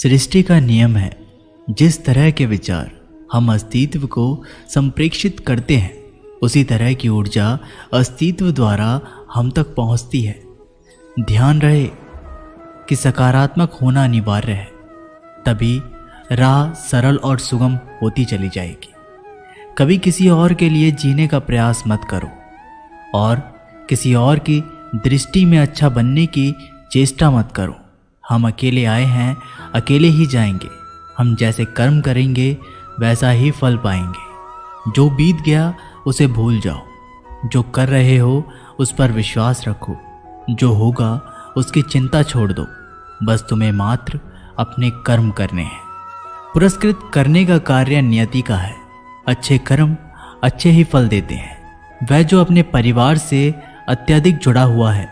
सृष्टि का नियम है, जिस तरह के विचार हम अस्तित्व को संप्रेषित करते हैं उसी तरह की ऊर्जा अस्तित्व द्वारा हम तक पहुंचती है। ध्यान रहे कि सकारात्मक होना अनिवार्य है, तभी राह सरल और सुगम होती चली जाएगी। कभी किसी और के लिए जीने का प्रयास मत करो और किसी और की दृष्टि में अच्छा बनने की चेष्टा मत करो। हम अकेले आए हैं, अकेले ही जाएंगे। हम जैसे कर्म करेंगे वैसा ही फल पाएंगे। जो बीत गया उसे भूल जाओ, जो कर रहे हो उस पर विश्वास रखो, जो होगा उसकी चिंता छोड़ दो। बस तुम्हें मात्र अपने कर्म करने हैं। पुरस्कृत करने का कार्य नियति का है। अच्छे कर्म अच्छे ही फल देते हैं। वह जो अपने परिवार से अत्यधिक जुड़ा हुआ है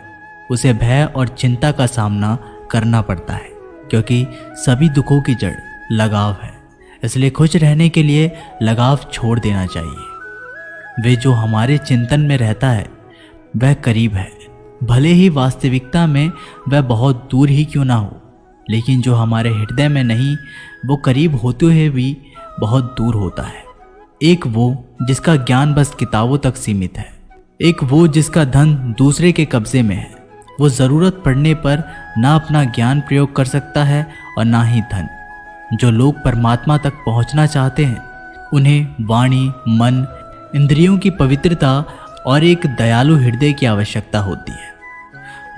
उसे भय और चिंता का सामना करना पड़ता है, क्योंकि सभी दुखों की जड़ लगाव है। इसलिए खुश रहने के लिए लगाव छोड़ देना चाहिए। वे जो हमारे चिंतन में रहता है वह करीब है, भले ही वास्तविकता में वह बहुत दूर ही क्यों ना हो। लेकिन जो हमारे हृदय में नहीं, वो करीब होते हुए भी बहुत दूर होता है। एक वो जिसका ज्ञान बस किताबों तक सीमित है, एक वो जिसका धन दूसरे के कब्जे में है। वो ज़रूरत पड़ने पर ना अपना ज्ञान प्रयोग कर सकता है और ना ही धन। जो लोग परमात्मा तक पहुंचना चाहते हैं उन्हें वाणी, मन, इंद्रियों की पवित्रता और एक दयालु हृदय की आवश्यकता होती है।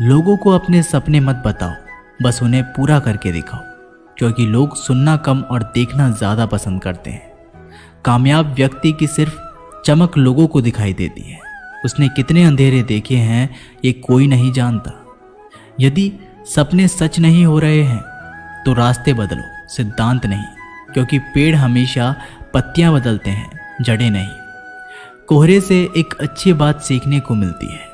लोगों को अपने सपने मत बताओ, बस उन्हें पूरा करके दिखाओ, क्योंकि लोग सुनना कम और देखना ज़्यादा पसंद करते हैं। कामयाब व्यक्ति की सिर्फ चमक लोगों को दिखाई देती है। उसने कितने अंधेरे देखे हैं ये कोई नहीं जानता। यदि सपने सच नहीं हो रहे हैं तो रास्ते बदलो, सिद्धांत नहीं, क्योंकि पेड़ हमेशा पत्तियां बदलते हैं, जड़ें नहीं। कोहरे से एक अच्छी बात सीखने को मिलती है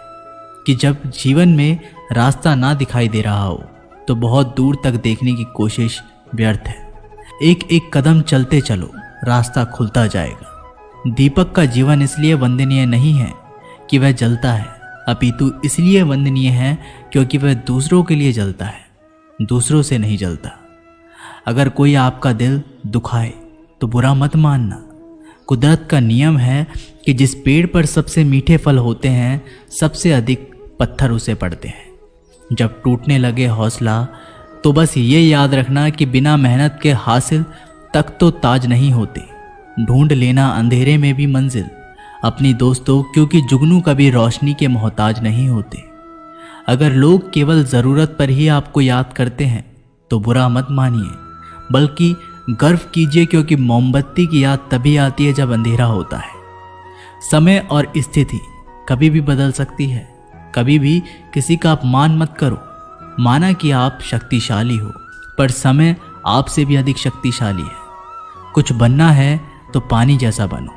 कि जब जीवन में रास्ता ना दिखाई दे रहा हो तो बहुत दूर तक देखने की कोशिश व्यर्थ है। एक एक कदम चलते चलो, रास्ता खुलता जाएगा। दीपक का जीवन इसलिए वंदनीय नहीं है कि वह जलता है, अपितु इसलिए वंदनीय है क्योंकि वह दूसरों के लिए जलता है, दूसरों से नहीं जलता। अगर कोई आपका दिल दुखाए तो बुरा मत मानना। कुदरत का नियम है कि जिस पेड़ पर सबसे मीठे फल होते हैं सबसे अधिक पत्थर उसे पड़ते हैं। जब टूटने लगे हौसला तो बस ये याद रखना कि बिना मेहनत के हासिल तक तो ताज नहीं होते। ढूंढ लेना अंधेरे में भी मंजिल अपनी दोस्तों, क्योंकि जुगनू कभी रोशनी के मोहताज नहीं होते। अगर लोग केवल ज़रूरत पर ही आपको याद करते हैं तो बुरा मत मानिए, बल्कि गर्व कीजिए, क्योंकि मोमबत्ती की याद तभी आती है जब अंधेरा होता है। समय और स्थिति कभी भी बदल सकती है। कभी भी किसी का अपमान मत करो। माना कि आप शक्तिशाली हो, पर समय आपसे भी अधिक शक्तिशाली है। कुछ बनना है तो पानी जैसा बनो,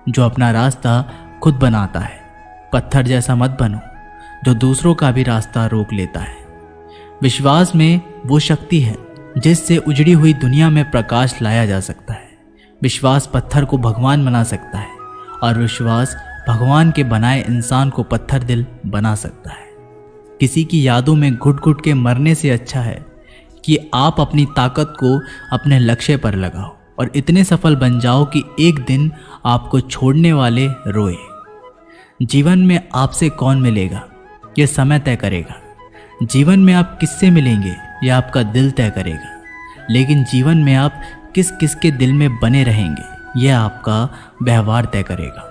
जो अपना रास्ता खुद बनाता है। पत्थर जैसा मत बनो जो दूसरों का भी रास्ता रोक लेता है। विश्वास में वो शक्ति है जिससे उजड़ी हुई दुनिया में प्रकाश लाया जा सकता है। विश्वास पत्थर को भगवान बना सकता है और विश्वास भगवान के बनाए इंसान को पत्थर दिल बना सकता है। किसी की यादों में घुट घुट के मरने से अच्छा है कि आप अपनी ताकत को अपने लक्ष्य पर लगाओ और इतने सफल बन जाओ कि एक दिन आपको छोड़ने वाले रोए। जीवन में आपसे कौन मिलेगा यह समय तय करेगा। जीवन में आप किससे मिलेंगे यह आपका दिल तय करेगा। लेकिन जीवन में आप किस किस के दिल में बने रहेंगे यह आपका व्यवहार तय करेगा।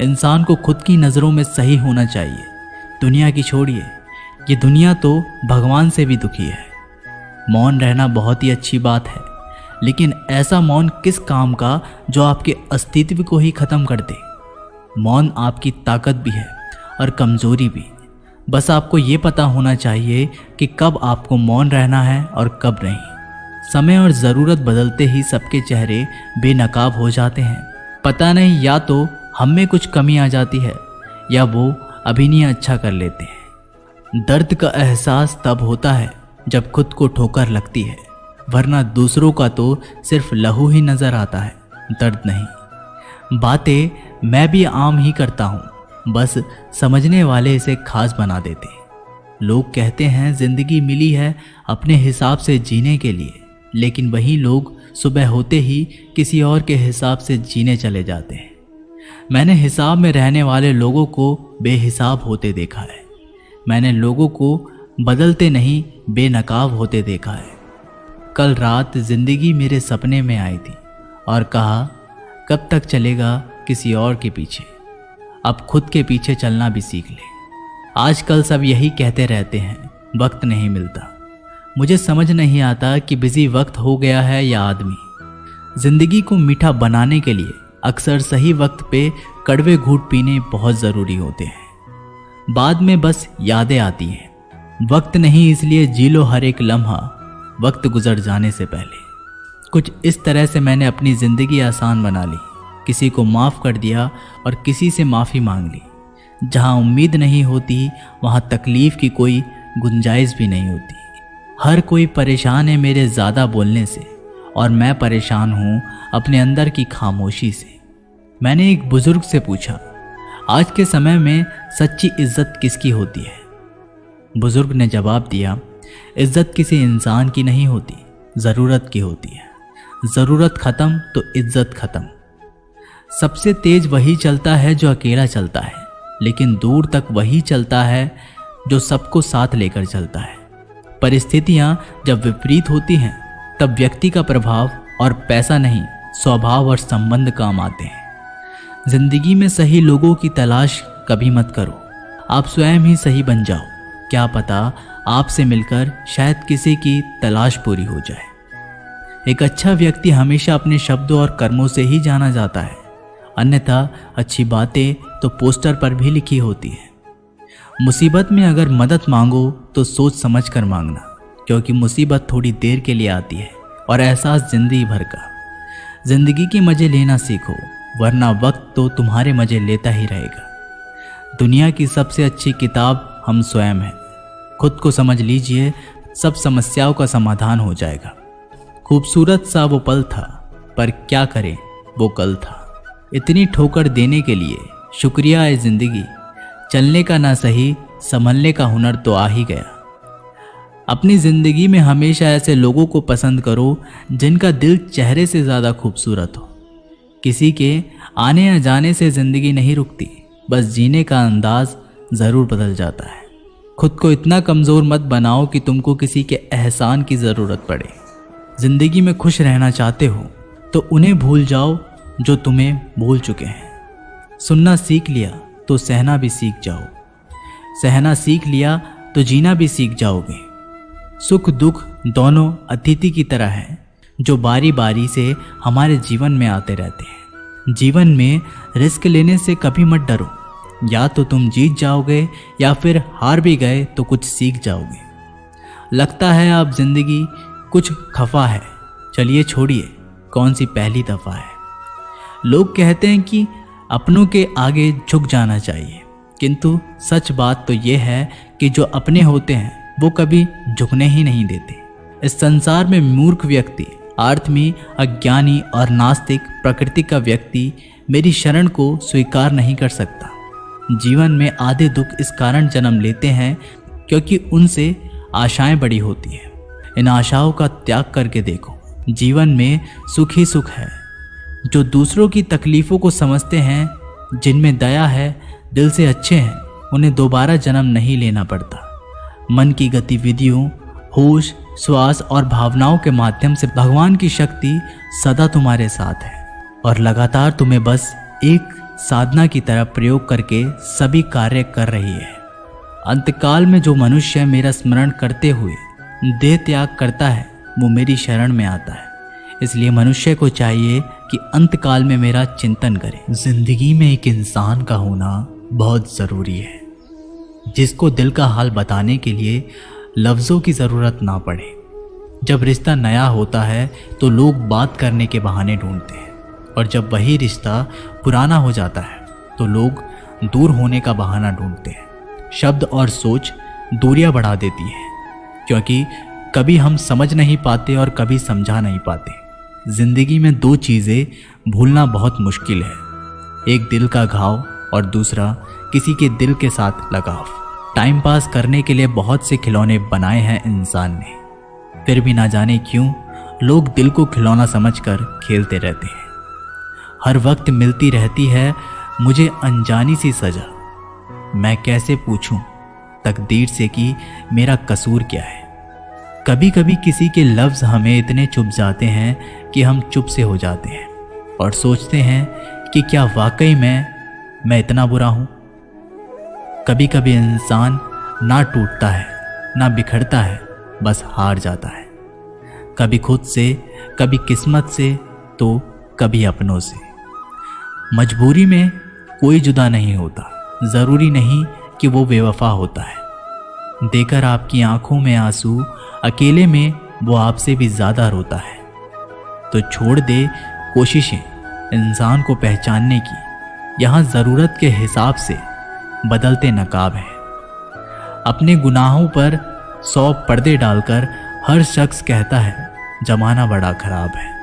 इंसान को खुद की नज़रों में सही होना चाहिए। दुनिया की छोड़िए, ये दुनिया तो भगवान से भी दुखी है। मौन रहना बहुत ही अच्छी बात है, लेकिन ऐसा मौन किस काम का जो आपके अस्तित्व को ही खत्म कर दे। मौन आपकी ताकत भी है और कमजोरी भी। बस आपको ये पता होना चाहिए कि कब आपको मौन रहना है और कब नहीं। समय और ज़रूरत बदलते ही सबके चेहरे बेनकाब हो जाते हैं। पता नहीं, या तो हम में कुछ कमी आ जाती है या वो अभिनय अच्छा कर लेते हैं। दर्द का एहसास तब होता है जब खुद को ठोकर लगती है, वरना दूसरों का तो सिर्फ लहू ही नजर आता है, दर्द नहीं। बातें मैं भी आम ही करता हूँ, बस समझने वाले इसे खास बना देते हैं। लोग कहते हैं जिंदगी मिली है अपने हिसाब से जीने के लिए, लेकिन वही लोग सुबह होते ही किसी और के हिसाब से जीने चले जाते हैं। मैंने हिसाब में रहने वाले लोगों को बेहिसाब होते देखा है। मैंने लोगों को बदलते नहीं बेनकाब होते देखा है। कल रात जिंदगी मेरे सपने में आई थी और कहा, कब तक चलेगा किसी और के पीछे, अब खुद के पीछे चलना भी सीख ले। आजकल सब यही कहते रहते हैं, वक्त नहीं मिलता। मुझे समझ नहीं आता कि बिजी वक्त हो गया है या आदमी। जिंदगी को मीठा बनाने के लिए अक्सर सही वक्त पे कड़वे घूंट पीने बहुत ज़रूरी होते हैं। बाद में बस यादें आती हैं। वक्त नहीं, इसलिए जी लो हर एक लम्हा वक्त गुजर जाने से पहले। कुछ इस तरह से मैंने अपनी ज़िंदगी आसान बना ली। किसी को माफ़ कर दिया और किसी से माफ़ी मांग ली। जहाँ उम्मीद नहीं होती वहाँ तकलीफ़ की कोई गुंजाइश भी नहीं होती। हर कोई परेशान है मेरे ज़्यादा बोलने से, और मैं परेशान हूँ अपने अंदर की खामोशी से। मैंने एक बुज़ुर्ग से पूछा, आज के समय में सच्ची इज्जत किसकी होती है? बुज़ुर्ग ने जवाब दिया, इज्जत किसी इंसान की नहीं होती, ज़रूरत की होती है। ज़रूरत ख़त्म तो इज्जत ख़त्म। सबसे तेज वही चलता है जो अकेला चलता है, लेकिन दूर तक वही चलता है जो सबको साथ लेकर चलता है। परिस्थितियाँ जब विपरीत होती हैं तब व्यक्ति का प्रभाव और पैसा नहीं, स्वभाव और संबंध काम आते हैं। जिंदगी में सही लोगों की तलाश कभी मत करो, आप स्वयं ही सही बन जाओ। क्या पता आपसे मिलकर शायद किसी की तलाश पूरी हो जाए। एक अच्छा व्यक्ति हमेशा अपने शब्दों और कर्मों से ही जाना जाता है, अन्यथा अच्छी बातें तो पोस्टर पर भी लिखी होती है। मुसीबत में अगर मदद मांगो तो सोच समझ कर मांगना, क्योंकि मुसीबत थोड़ी देर के लिए आती है और एहसास जिंदगी भर का। जिंदगी के मजे लेना सीखो, वरना वक्त तो तुम्हारे मजे लेता ही रहेगा। दुनिया की सबसे अच्छी किताब हम स्वयं हैं। खुद को समझ लीजिए, सब समस्याओं का समाधान हो जाएगा। खूबसूरत सा वो पल था, पर क्या करें वो कल था। इतनी ठोकर देने के लिए शुक्रिया है जिंदगी। चलने का ना सही, संभलने का हुनर तो आ ही गया। अपनी ज़िंदगी में हमेशा ऐसे लोगों को पसंद करो जिनका दिल चेहरे से ज़्यादा खूबसूरत हो। किसी के आने या जाने से ज़िंदगी नहीं रुकती, बस जीने का अंदाज ज़रूर बदल जाता है। खुद को इतना कमज़ोर मत बनाओ कि तुमको किसी के एहसान की ज़रूरत पड़े। ज़िंदगी में खुश रहना चाहते हो तो उन्हें भूल जाओ जो तुम्हें भूल चुके हैं। सुनना सीख लिया तो सहना भी सीख जाओ। सहना सीख लिया तो जीना भी सीख जाओगे। सुख दुख दोनों अतिथि की तरह हैं, जो बारी बारी से हमारे जीवन में आते रहते हैं। जीवन में रिस्क लेने से कभी मत डरो। या तो तुम जीत जाओगे या फिर हार भी गए तो कुछ सीख जाओगे। लगता है अब जिंदगी कुछ खफा है, चलिए छोड़िए, कौन सी पहली दफ़ा है। लोग कहते हैं कि अपनों के आगे झुक जाना चाहिए, किंतु सच बात तो यह है कि जो अपने होते हैं वो कभी झुकने ही नहीं देते। इस संसार में मूर्ख व्यक्ति, आत्मी, अज्ञानी और नास्तिक प्रकृति का व्यक्ति मेरी शरण को स्वीकार नहीं कर सकता। जीवन में आधे दुख इस कारण जन्म लेते हैं क्योंकि उनसे आशाएं बड़ी होती हैं। इन आशाओं का त्याग करके देखो, जीवन में सुख ही सुख है। जो दूसरों की तकलीफ़ों को समझते हैं, जिनमें दया है, दिल से अच्छे हैं, उन्हें दोबारा जन्म नहीं लेना पड़ता। मन की गतिविधियों, होश, श्वास और भावनाओं के माध्यम से भगवान की शक्ति सदा तुम्हारे साथ है और लगातार तुम्हें बस एक साधना की तरह प्रयोग करके सभी कार्य कर रही है। अंतकाल में जो मनुष्य मेरा स्मरण करते हुए देह त्याग करता है, वो मेरी शरण में आता है। इसलिए मनुष्य को चाहिए कि अंतकाल में मेरा चिंतन करे। जिंदगी में एक इंसान का होना बहुत ज़रूरी है, जिसको दिल का हाल बताने के लिए लफ्ज़ों की ज़रूरत ना पड़े। जब रिश्ता नया होता है तो लोग बात करने के बहाने ढूंढते हैं, और जब वही रिश्ता पुराना हो जाता है तो लोग दूर होने का बहाना ढूंढते हैं। शब्द और सोच दूरियां बढ़ा देती हैं, क्योंकि कभी हम समझ नहीं पाते और कभी समझा नहीं पाते। जिंदगी में दो चीज़ें भूलना बहुत मुश्किल है, एक दिल का घाव और दूसरा किसी के दिल के साथ लगाव। टाइम पास करने के लिए बहुत से खिलौने बनाए हैं इंसान ने, फिर भी ना जाने क्यों लोग दिल को खिलौना समझकर खेलते रहते हैं। हर वक्त मिलती रहती है मुझे अनजानी सी सजा। मैं कैसे पूछूं तकदीर से कि मेरा कसूर क्या है। कभी कभी किसी के लफ्ज़ हमें इतने चुभ जाते हैं कि हम चुप से हो जाते हैं और सोचते हैं कि क्या वाकई मैं इतना बुरा हूं। कभी कभी इंसान ना टूटता है ना बिखरता है, बस हार जाता है। कभी खुद से, कभी किस्मत से, तो कभी अपनों से। मजबूरी में कोई जुदा नहीं होता, ज़रूरी नहीं कि वो बेवफा होता है। देकर आपकी आंखों में आंसू, अकेले में वो आपसे भी ज़्यादा रोता है। तो छोड़ दे कोशिशें इंसान को पहचानने की। यहाँ ज़रूरत के हिसाब से बदलते नकाब हैं। अपने गुनाहों पर 100 पर्दे डालकर हर शख्स कहता है जमाना बड़ा खराब है।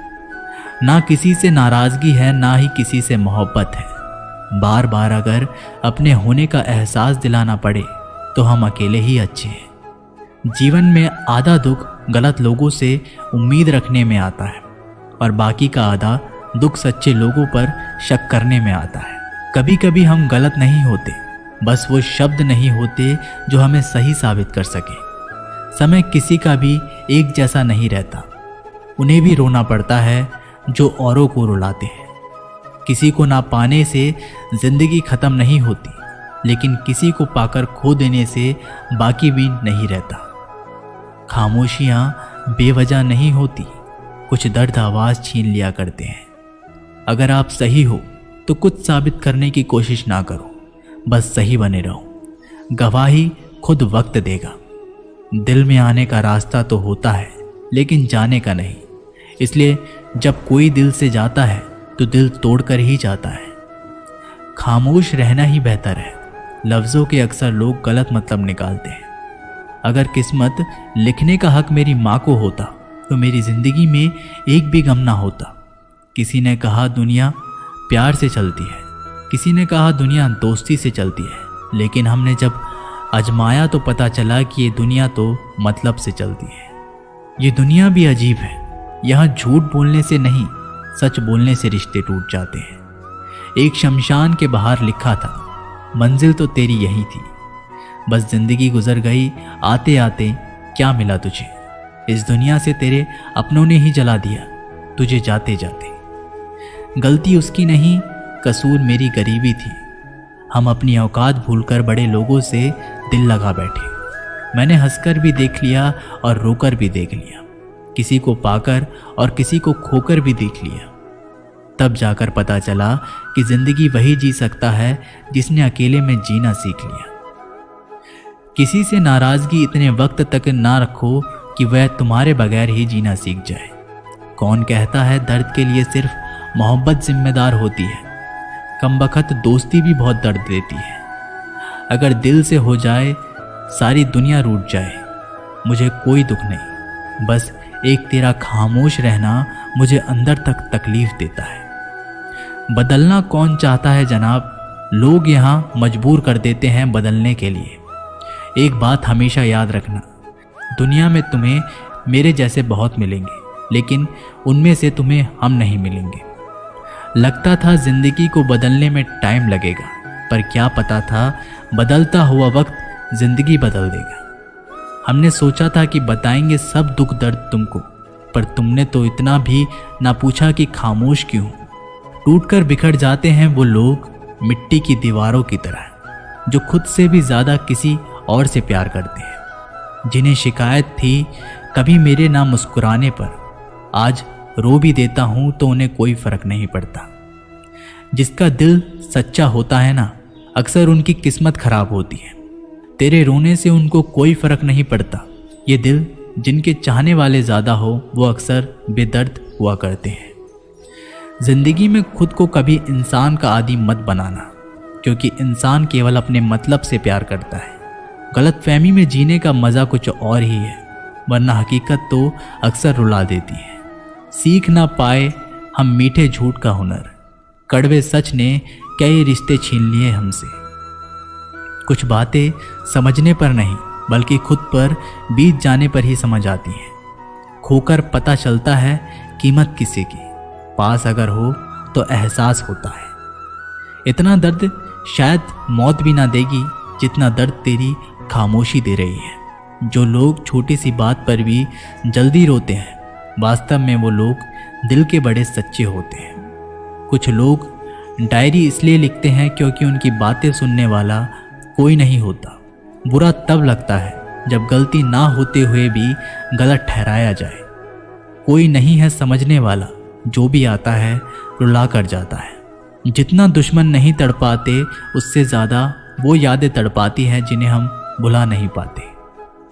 ना किसी से नाराज़गी है, ना ही किसी से मोहब्बत है। बार बार अगर अपने होने का एहसास दिलाना पड़े तो हम अकेले ही अच्छे हैं। जीवन में आधा दुख गलत लोगों से उम्मीद रखने में आता है और बाकी का आधा दुख सच्चे लोगों पर शक करने में आता है। कभी कभी हम गलत नहीं होते, बस वो शब्द नहीं होते जो हमें सही साबित कर सके। समय किसी का भी एक जैसा नहीं रहता, उन्हें भी रोना पड़ता है जो औरों को रुलाते हैं। किसी को ना पाने से जिंदगी खत्म नहीं होती, लेकिन किसी को पाकर खो देने से बाकी भी नहीं रहता। खामोशियां बेवजह नहीं होती, कुछ दर्द आवाज छीन लिया करते हैं। अगर आप सही हो तो कुछ साबित करने की कोशिश ना करो, बस सही बने रहो। गवाही खुद वक्त देगा। दिल में आने का रास्ता तो होता है, लेकिन जाने का नहीं। इसलिए जब कोई दिल से जाता है तो दिल तोड़कर ही जाता है। खामोश रहना ही बेहतर है। लफ्ज़ों के अक्सर लोग गलत मतलब निकालते हैं। अगर किस्मत लिखने का हक मेरी माँ को होता तो मेरी ज़िंदगी में एक भी गम ना होता। किसी ने कहा दुनिया प्यार से चलती है, किसी ने कहा दुनिया दोस्ती से चलती है, लेकिन हमने जब आजमाया तो पता चला कि ये दुनिया तो मतलब से चलती है। ये दुनिया भी अजीब है। यहाँ झूठ बोलने से नहीं, सच बोलने से रिश्ते टूट जाते हैं। एक शमशान के बाहर लिखा था, मंजिल तो तेरी यही थी, बस जिंदगी गुजर गई आते आते। क्या मिला तुझे? इस दुनिया से तेरे अपनों ने ही जला दिया तुझे जाते जाते। गलती उसकी नहीं, कसूर मेरी गरीबी थी। हम अपनी औकात भूलकर बड़े लोगों से दिल लगा बैठे। मैंने हंसकर भी देख लिया और रोकर भी देख लिया, किसी को पाकर और किसी को खोकर भी देख लिया। तब जाकर पता चला कि जिंदगी वही जी सकता है जिसने अकेले में जीना सीख लिया। किसी से नाराजगी इतने वक्त तक ना रखो कि वह तुम्हारे बगैर ही जीना सीख जाए। कौन कहता है दर्द के लिए सिर्फ मोहब्बत जिम्मेदार होती है? कमबख्त दोस्ती भी बहुत दर्द देती है। अगर दिल से हो जाए सारी दुनिया रूठ जाए, मुझे कोई दुख नहीं, बस एक तेरा खामोश रहना मुझे अंदर तक तकलीफ देता है। बदलना कौन चाहता है जनाब? लोग यहाँ मजबूर कर देते हैं बदलने के लिए। एक बात हमेशा याद रखना, दुनिया में तुम्हें मेरे जैसे बहुत मिलेंगे, लेकिन उनमें से तुम्हें हम नहीं मिलेंगे। लगता था जिंदगी को बदलने में टाइम लगेगा, पर क्या पता था बदलता हुआ वक्त जिंदगी बदल देगा। हमने सोचा था कि बताएंगे सब दुख दर्द तुमको, पर तुमने तो इतना भी ना पूछा कि खामोश क्यों। टूटकर बिखर जाते हैं वो लोग मिट्टी की दीवारों की तरह, जो खुद से भी ज़्यादा किसी और से प्यार करते हैं। जिन्हें शिकायत थी कभी मेरे ना मुस्कुराने पर, आज रो भी देता हूँ तो उन्हें कोई फ़र्क नहीं पड़ता। जिसका दिल सच्चा होता है ना, अक्सर उनकी किस्मत खराब होती है। तेरे रोने से उनको कोई फ़र्क नहीं पड़ता। ये दिल जिनके चाहने वाले ज़्यादा हो, वो अक्सर बेदर्द हुआ करते हैं। ज़िंदगी में खुद को कभी इंसान का आदी मत बनाना, क्योंकि इंसान केवल अपने मतलब से प्यार करता है। गलतफहमी में जीने का मज़ा कुछ और ही है, वरना हकीकत तो अक्सर रुला देती है। सीख ना पाए हम मीठे झूठ का हुनर, कड़वे सच ने कई रिश्ते छीन लिए हमसे। कुछ बातें समझने पर नहीं, बल्कि खुद पर बीत जाने पर ही समझ आती हैं। खोकर पता चलता है कीमत किसी की, पास अगर हो तो एहसास होता है। इतना दर्द शायद मौत भी ना देगी जितना दर्द तेरी खामोशी दे रही है। जो लोग छोटी सी बात पर भी जल्दी रोते हैं, वास्तव में वो लोग दिल के बड़े सच्चे होते हैं। कुछ लोग डायरी इसलिए लिखते हैं क्योंकि उनकी बातें सुनने वाला कोई नहीं होता। बुरा तब लगता है जब गलती ना होते हुए भी गलत ठहराया जाए। कोई नहीं है समझने वाला, जो भी आता है रुला कर जाता है। जितना दुश्मन नहीं तड़पाते, उससे ज़्यादा वो यादें तड़पाती हैं जिन्हें हम भुला नहीं पाते।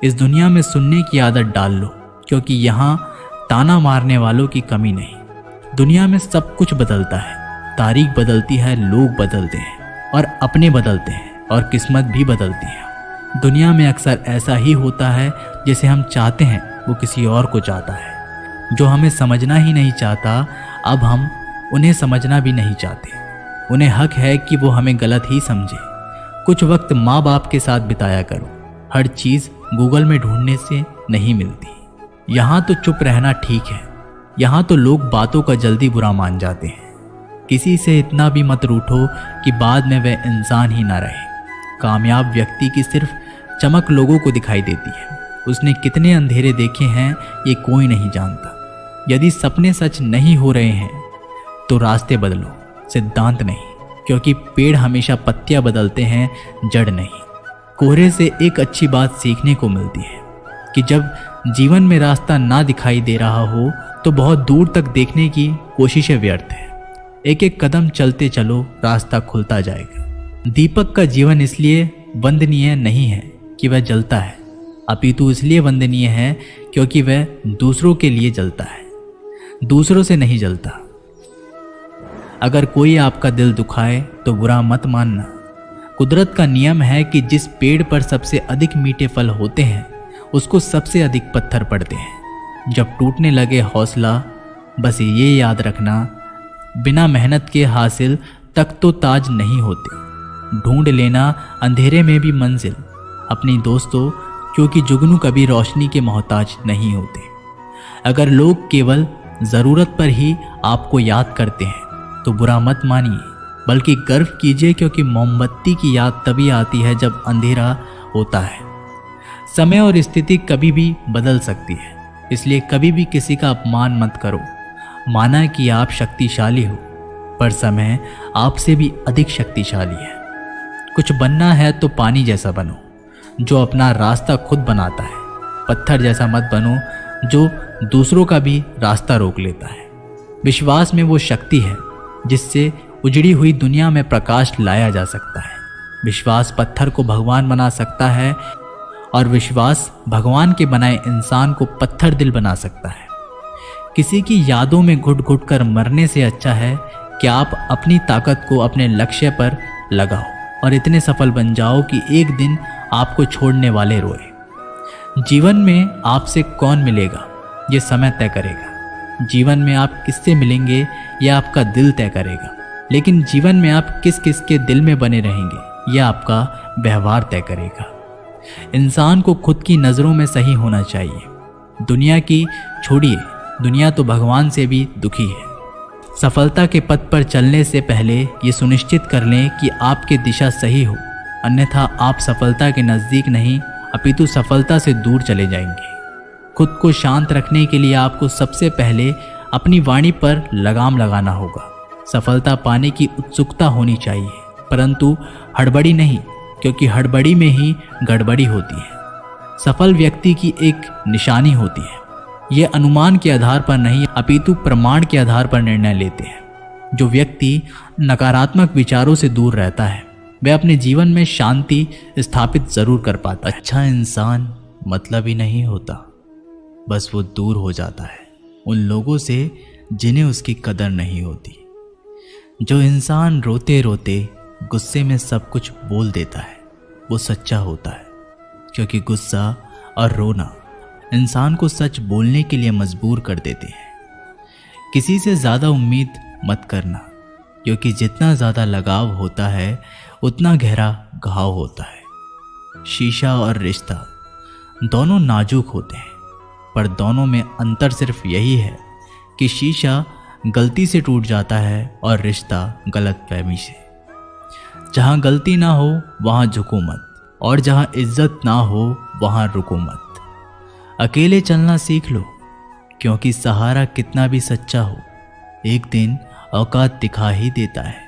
इस दुनिया में सुनने की आदत डाल लो, क्योंकि यहाँ ताना मारने वालों की कमी नहीं। दुनिया में सब कुछ बदलता है, तारीख बदलती है, लोग बदलते हैं और अपने बदलते हैं और किस्मत भी बदलती है। दुनिया में अक्सर ऐसा ही होता है, जैसे हम चाहते हैं वो किसी और को चाहता है। जो हमें समझना ही नहीं चाहता, अब हम उन्हें समझना भी नहीं चाहते। उन्हें हक है कि वो हमें गलत ही समझे। कुछ वक्त माँ बाप के साथ बिताया करो। हर चीज़ गूगल में ढूंढने से नहीं मिलती। यहाँ तो चुप रहना ठीक है। यहाँ तो लोग बातों का जल्दी बुरा मान जाते हैं। किसी से इतना भी मत रूठो कि बाद में वह इंसान ही ना रहे। कामयाब व्यक्ति की सिर्फ चमक लोगों को दिखाई देती है। उसने कितने अंधेरे देखे हैं ये कोई नहीं जानता। यदि सपने सच नहीं हो रहे हैं तो रास्ते बदलो, सिद्धांत नहीं, क्योंकि पेड़ हमेशा पत्तियां बदलते हैं, जड़ नहीं। कोहरे से एक अच्छी बात सीखने को मिलती है कि जब जीवन में रास्ता ना दिखाई दे रहा हो तो बहुत दूर तक देखने की कोशिशें व्यर्थ है। एक एक कदम चलते चलो, रास्ता खुलता जाएगा। दीपक का जीवन इसलिए वंदनीय नहीं है कि वह जलता है, अपितु इसलिए वंदनीय है क्योंकि वह दूसरों के लिए जलता है, दूसरों से नहीं जलता। अगर कोई आपका दिल दुखाए तो बुरा मत मानना। कुदरत का नियम है कि जिस पेड़ पर सबसे अधिक मीठे फल होते हैं, उसको सबसे अधिक पत्थर पड़ते हैं। जब टूटने लगे हौसला, बस ये याद रखना, बिना मेहनत के हासिल तक तो ताज नहीं होते। ढूंढ लेना अंधेरे में भी मंजिल अपनी दोस्तों, क्योंकि जुगनू कभी रोशनी के मोहताज नहीं होते। अगर लोग केवल ज़रूरत पर ही आपको याद करते हैं तो बुरा मत मानिए, बल्कि गर्व कीजिए, क्योंकि मोमबत्ती की याद तभी आती है जब अंधेरा होता है। समय और स्थिति कभी भी बदल सकती है, इसलिए कभी भी किसी का अपमान मत करो। माना कि आप शक्तिशाली हो, पर समय आपसे भी अधिक शक्तिशाली है। कुछ बनना है तो पानी जैसा बनो, जो अपना रास्ता खुद बनाता है। पत्थर जैसा मत बनो जो दूसरों का भी रास्ता रोक लेता है। विश्वास में वो शक्ति है जिससे उजड़ी हुई दुनिया में प्रकाश लाया जा सकता है। विश्वास पत्थर को भगवान बना सकता है और विश्वास भगवान के बनाए इंसान को पत्थर दिल बना सकता है। किसी की यादों में घुट घुट कर मरने से अच्छा है कि आप अपनी ताकत को अपने लक्ष्य पर लगाओ और इतने सफल बन जाओ कि एक दिन आपको छोड़ने वाले रोए। जीवन में आपसे कौन मिलेगा ये समय तय करेगा। जीवन में आप किससे मिलेंगे यह आपका दिल तय करेगा। लेकिन जीवन में आप किस किस के दिल में बने रहेंगे यह आपका व्यवहार तय करेगा। इंसान को खुद की नज़रों में सही होना चाहिए। दुनिया की छोड़िए, दुनिया तो भगवान से भी दुखी है। सफलता के पथ पर चलने से पहले ये सुनिश्चित कर लें कि आपकी दिशा सही हो, अन्यथा आप सफलता के नज़दीक नहीं अपितु सफलता से दूर चले जाएंगे। खुद को शांत रखने के लिए आपको सबसे पहले अपनी वाणी पर लगाम लगाना होगा। सफलता पाने की उत्सुकता होनी चाहिए, परंतु हड़बड़ी नहीं, क्योंकि हड़बड़ी में ही गड़बड़ी होती है। सफल व्यक्ति की एक निशानी होती है। ये अनुमान के आधार पर नहीं अपितु प्रमाण के आधार पर निर्णय लेते हैं। जो व्यक्ति नकारात्मक विचारों से दूर रहता है वह अपने जीवन में शांति स्थापित जरूर कर पाता है। अच्छा इंसान मतलब ही नहीं होता, बस वो दूर हो जाता है उन लोगों से जिन्हें उसकी कदर नहीं होती। जो इंसान रोते रोते गुस्से में सब कुछ बोल देता है वो सच्चा होता है, क्योंकि गुस्सा और रोना इंसान को सच बोलने के लिए मजबूर कर देते हैं। किसी से ज़्यादा उम्मीद मत करना, क्योंकि जितना ज़्यादा लगाव होता है उतना गहरा घाव होता है। शीशा और रिश्ता दोनों नाजुक होते हैं, पर दोनों में अंतर सिर्फ यही है कि शीशा गलती से टूट जाता है और रिश्ता गलतफहमी से। जहाँ गलती ना हो वहाँ झुको मत, और जहाँ इज्जत ना हो वहाँ रुको मत। अकेले चलना सीख लो, क्योंकि सहारा कितना भी सच्चा हो एक दिन औकात दिखा ही देता है।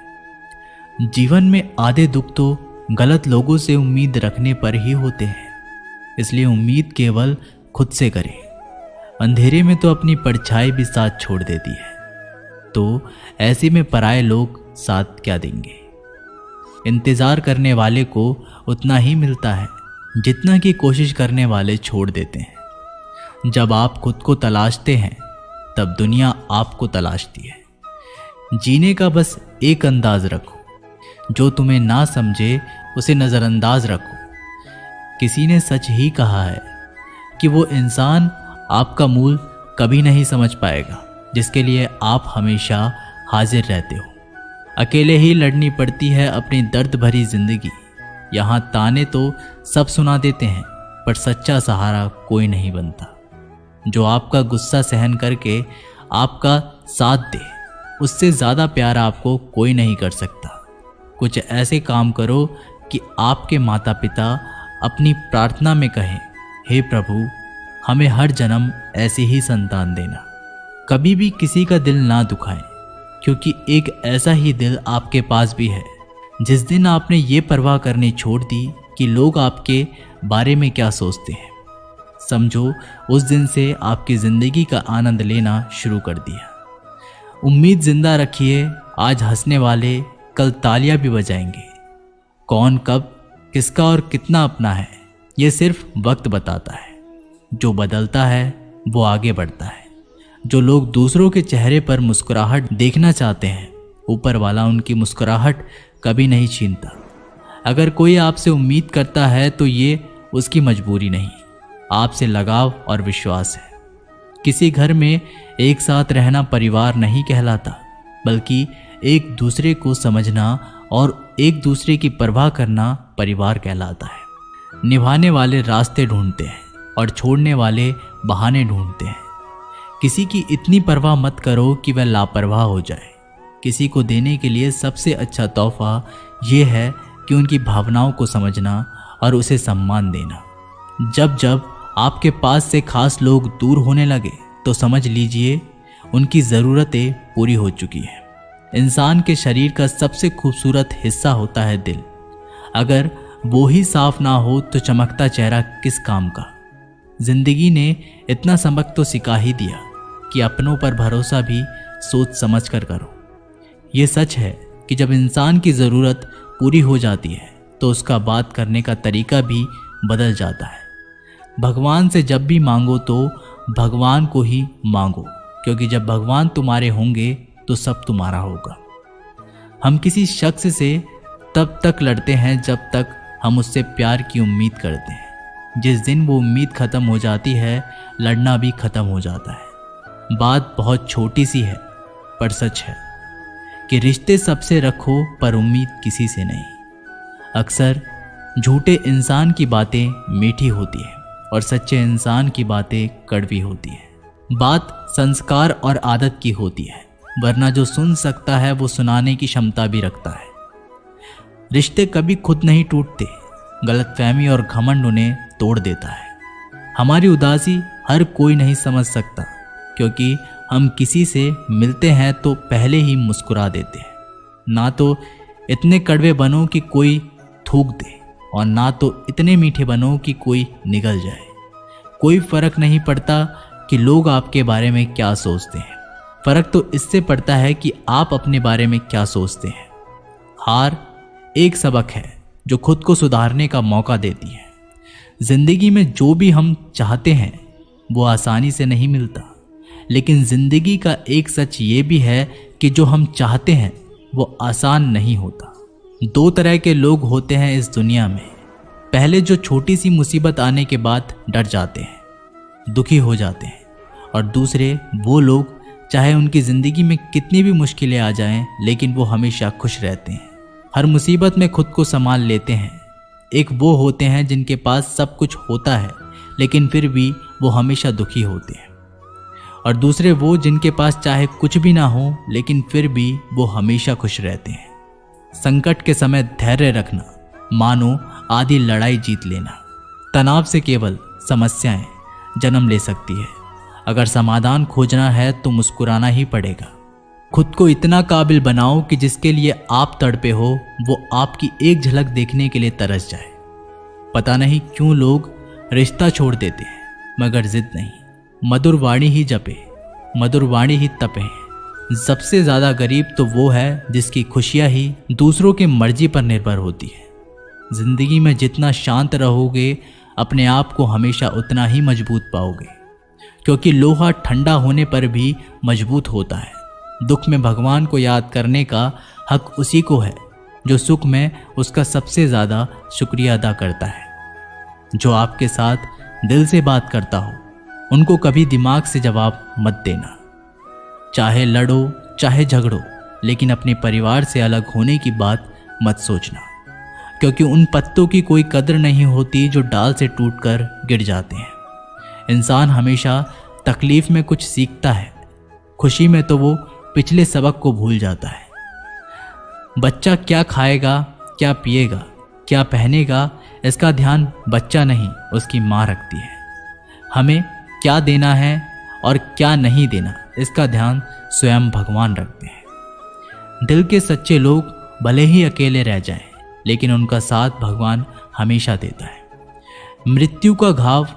जीवन में आधे दुख तो गलत लोगों से उम्मीद रखने पर ही होते हैं, इसलिए उम्मीद केवल खुद से करें। अंधेरे में तो अपनी परछाई भी साथ छोड़ देती है, तो ऐसे में पराये लोग साथ क्या देंगे। इंतज़ार करने वाले को उतना ही मिलता है जितना कि कोशिश करने वाले छोड़ देते हैं। जब आप खुद को तलाशते हैं तब दुनिया आपको तलाशती है। जीने का बस एक अंदाज रखो, जो तुम्हें ना समझे उसे नज़रअंदाज रखो। किसी ने सच ही कहा है कि वो इंसान आपका मूल कभी नहीं समझ पाएगा जिसके लिए आप हमेशा हाजिर रहते हो। अकेले ही लड़नी पड़ती है अपनी दर्द भरी जिंदगी। यहाँ ताने तो सब सुना देते हैं, पर सच्चा सहारा कोई नहीं बनता। जो आपका गुस्सा सहन करके आपका साथ दे, उससे ज़्यादा प्यार आपको कोई नहीं कर सकता। कुछ ऐसे काम करो कि आपके माता पिता अपनी प्रार्थना में कहें, हे प्रभु हमें हर जन्म ऐसे ही संतान देना। कभी भी किसी का दिल ना दुखाएं, क्योंकि एक ऐसा ही दिल आपके पास भी है। जिस दिन आपने ये परवाह करनी छोड़ दी कि लोग आपके बारे में क्या सोचते हैं, समझो उस दिन से आपकी ज़िंदगी का आनंद लेना शुरू कर दिया। उम्मीद जिंदा रखिए, आज हंसने वाले कल तालियां भी बजाएंगे। कौन कब किसका और कितना अपना है, ये सिर्फ वक्त बताता है। जो बदलता है वो आगे बढ़ता है। जो लोग दूसरों के चेहरे पर मुस्कुराहट देखना चाहते हैं, ऊपर वाला उनकी मुस्कुराहट कभी नहीं छीनता। अगर कोई आपसे उम्मीद करता है तो ये उसकी मजबूरी नहीं, आपसे लगाव और विश्वास है। किसी घर में एक साथ रहना परिवार नहीं कहलाता, बल्कि एक दूसरे को समझना और एक दूसरे की परवाह करना परिवार कहलाता है। निभाने वाले रास्ते ढूंढते हैं और छोड़ने वाले बहाने ढूंढते हैं। किसी की इतनी परवाह मत करो कि वह लापरवाह हो जाए। किसी को देने के लिए सबसे अच्छा तोहफा ये है कि उनकी भावनाओं को समझना और उसे सम्मान देना। जब जब आपके पास से खास लोग दूर होने लगे तो समझ लीजिए उनकी ज़रूरतें पूरी हो चुकी है। इंसान के शरीर का सबसे खूबसूरत हिस्सा होता है दिल। अगर वो ही साफ ना हो तो चमकता चेहरा किस काम का। जिंदगी ने इतना सबक तो सिखा ही दिया कि अपनों पर भरोसा भी सोच समझ कर करो। ये सच है कि जब इंसान की ज़रूरत पूरी हो जाती है तो उसका बात करने का तरीका भी बदल जाता है। भगवान से जब भी मांगो तो भगवान को ही मांगो, क्योंकि जब भगवान तुम्हारे होंगे तो सब तुम्हारा होगा। हम किसी शख्स से तब तक लड़ते हैं जब तक हम उससे प्यार की उम्मीद करते हैं। जिस दिन वो उम्मीद ख़त्म हो जाती है, लड़ना भी ख़त्म हो जाता है। बात बहुत छोटी सी है पर सच है कि रिश्ते सबसे रखो पर उम्मीद किसी से नहीं। अक्सर झूठे इंसान की बातें मीठी होती है और सच्चे इंसान की बातें कड़वी होती है। बात संस्कार और आदत की होती है, वरना जो सुन सकता है वो सुनाने की क्षमता भी रखता है। रिश्ते कभी खुद नहीं टूटते, गलतफहमी और घमंड उन्हें तोड़ देता है। हमारी उदासी हर कोई नहीं समझ सकता, क्योंकि हम किसी से मिलते हैं तो पहले ही मुस्कुरा देते हैं। ना तो इतने कड़वे बनो कि कोई थूक दे, और ना तो इतने मीठे बनो कि कोई निगल जाए। कोई फर्क नहीं पड़ता कि लोग आपके बारे में क्या सोचते हैं, फर्क तो इससे पड़ता है कि आप अपने बारे में क्या सोचते हैं। हार एक सबक है जो खुद को सुधारने का मौका देती है। जिंदगी में जो भी हम चाहते हैं वो आसानी से नहीं मिलता, लेकिन जिंदगी का एक सच ये भी है कि जो हम चाहते हैं वो आसान नहीं होता। दो तरह के लोग होते हैं इस दुनिया में। पहले जो छोटी सी मुसीबत आने के बाद डर जाते हैं, दुखी हो जाते हैं, और दूसरे वो लोग चाहे उनकी ज़िंदगी में कितनी भी मुश्किलें आ जाएं, लेकिन वो हमेशा खुश रहते हैं, हर मुसीबत में खुद को संभाल लेते हैं। एक वो होते हैं जिनके पास सब कुछ होता है लेकिन फिर भी वो हमेशा दुखी होते हैं, और दूसरे वो जिनके पास चाहे कुछ भी ना हो लेकिन फिर भी वो हमेशा खुश रहते हैं। संकट के समय धैर्य रखना मानो आधी लड़ाई जीत लेना। तनाव से केवल समस्याएं जन्म ले सकती है। अगर समाधान खोजना है तो मुस्कुराना ही पड़ेगा। खुद को इतना काबिल बनाओ कि जिसके लिए आप तड़पे हो वो आपकी एक झलक देखने के लिए तरस जाए। पता नहीं क्यों लोग रिश्ता छोड़ देते हैं, मगर जिद नहीं। मधुर वाणी ही जपे, मधुर वाणी ही तपे। सबसे ज्यादा गरीब तो वो है जिसकी खुशियां ही दूसरों की मर्जी पर निर्भर होती है। जिंदगी में जितना शांत रहोगे अपने आप को हमेशा उतना ही मजबूत पाओगे, क्योंकि लोहा ठंडा होने पर भी मजबूत होता है। दुख में भगवान को याद करने का हक उसी को है जो सुख में उसका सबसे ज़्यादा शुक्रिया अदा करता है। जो आपके साथ दिल से बात करता हो उनको कभी दिमाग से जवाब मत देना। चाहे लड़ो चाहे झगड़ो, लेकिन अपने परिवार से अलग होने की बात मत सोचना, क्योंकि उन पत्तों की कोई कदर नहीं होती जो डाल से टूटकर गिर जाते हैं। इंसान हमेशा तकलीफ में कुछ सीखता है, खुशी में तो वो पिछले सबक को भूल जाता है। बच्चा क्या खाएगा, क्या पिएगा, क्या पहनेगा, इसका ध्यान बच्चा नहीं उसकी माँ रखती है। हमें क्या देना है और क्या नहीं देना, इसका ध्यान स्वयं भगवान रखते हैं। दिल के सच्चे लोग भले ही अकेले रह जाएं, लेकिन उनका साथ भगवान हमेशा देता है। मृत्यु का घाव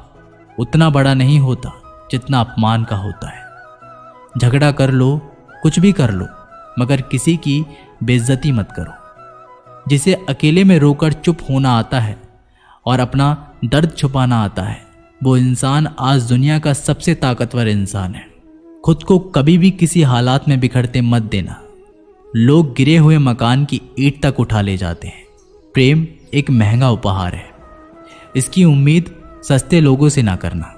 उतना बड़ा नहीं होता जितना अपमान का होता है। झगड़ा कर लो, कुछ भी कर लो, मगर किसी की बेइज्जती मत करो। जिसे अकेले में रोकर चुप होना आता है और अपना दर्द छुपाना आता है, वो इंसान आज दुनिया का सबसे ताकतवर इंसान है। खुद को कभी भी किसी हालात में बिखरते मत देना। लोग गिरे हुए मकान की ईंट तक उठा ले जाते हैं। प्रेम एक महंगा उपहार है, इसकी उम्मीद सस्ते लोगों से ना करना।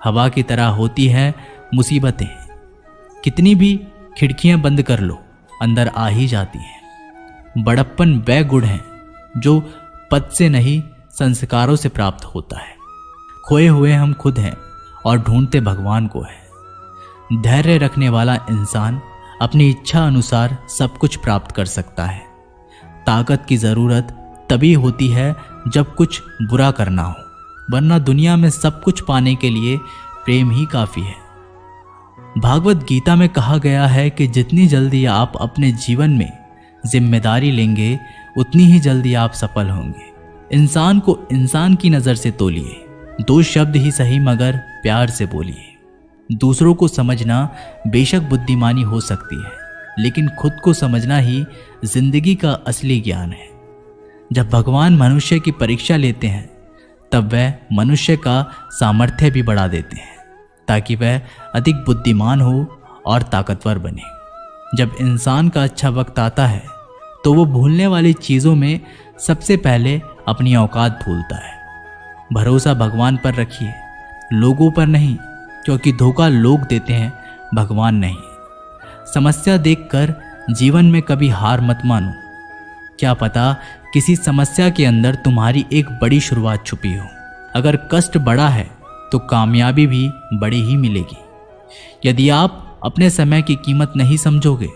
हवा की तरह होती है मुसीबतें, कितनी भी खिड़कियां बंद कर लो अंदर आ ही जाती हैं। बड़प्पन वह गुण है जो पद से नहीं संस्कारों से प्राप्त होता है। खोए हुए हम खुद हैं और ढूंढते भगवान को है। धैर्य रखने वाला इंसान अपनी इच्छा अनुसार सब कुछ प्राप्त कर सकता है। ताकत की जरूरत तभी होती है जब कुछ बुरा करना हो, वरना दुनिया में सब कुछ पाने के लिए प्रेम ही काफी है। भागवत गीता में कहा गया है कि जितनी जल्दी आप अपने जीवन में जिम्मेदारी लेंगे उतनी ही जल्दी आप सफल होंगे। इंसान को इंसान की नज़र से तोलिए, 2 शब्द ही सही मगर प्यार से बोलिए। दूसरों को समझना बेशक बुद्धिमानी हो सकती है, लेकिन खुद को समझना ही जिंदगी का असली ज्ञान है। जब भगवान मनुष्य की परीक्षा लेते हैं तब वह मनुष्य का सामर्थ्य भी बढ़ा देते हैं, ताकि वह अधिक बुद्धिमान हो और ताकतवर बने। जब इंसान का अच्छा वक्त आता है तो वो भूलने वाली चीज़ों में सबसे पहले अपनी औकात भूलता है। भरोसा भगवान पर रखिए, लोगों पर नहीं, क्योंकि धोखा लोग देते हैं, भगवान नहीं। समस्या देखकर जीवन में कभी हार मत मानो। क्या पता किसी समस्या के अंदर तुम्हारी एक बड़ी शुरुआत छुपी हो। अगर कष्ट बड़ा है तो कामयाबी भी बड़ी ही मिलेगी। यदि आप अपने समय की कीमत नहीं समझोगे